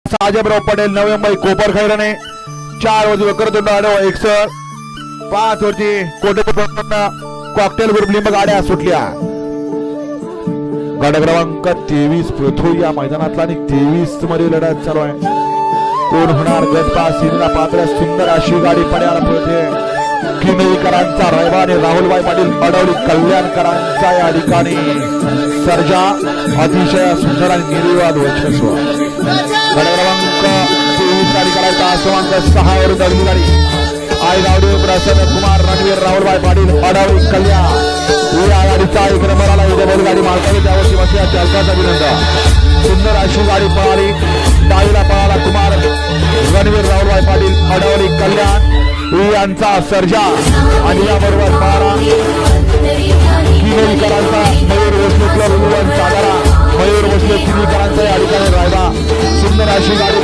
साजेबराव पटेल नवी मुंबई कोपर खैरणे 4 वरती वक्रतुंड आडव 61 5 वरती कोटेपूर्ण cocktail group लिंब गाड्या सुटल्या। गट क्रमांक 23 पृथ्वी या मैदानातला आणि 23 मध्ये लढत चालू आहे। कोण होणार गट पास हिंदला पात्र सुंदर अशी गाडी पड्याला पळते। किनईकरांचा रैवाने राहुलभाई पाटील अडवली कल्याणकरांचा या ठिकाणी सर्जा अतिशय सुंदर आणि निर्विवाद वर्चस्व। गट क्रमांक 23 गाडी करायचा क्रमांक 6 वर दगडी गाडी आई गावडे प्रसन्न कुमार रणवीर राहुलभाई पाटील अडवली कल्याण या गाडीचा एक नंबरला इथे गाडी मालकाने त्यावरती बसल्या चालकाचा विनंती। सुंदर अशी गाडी पळाली डावीला पळाला कुमार रणवीर राहुलभाई पाटील अडवली कल्याण यांचा सर्जा आणि याबरोबर पळाला किनईकरांचा मयूर भोसले क्लब सातारा मयूर भोसले किनईकरांचा या ठिकाणी राहिला। सुंदर अशी गाडी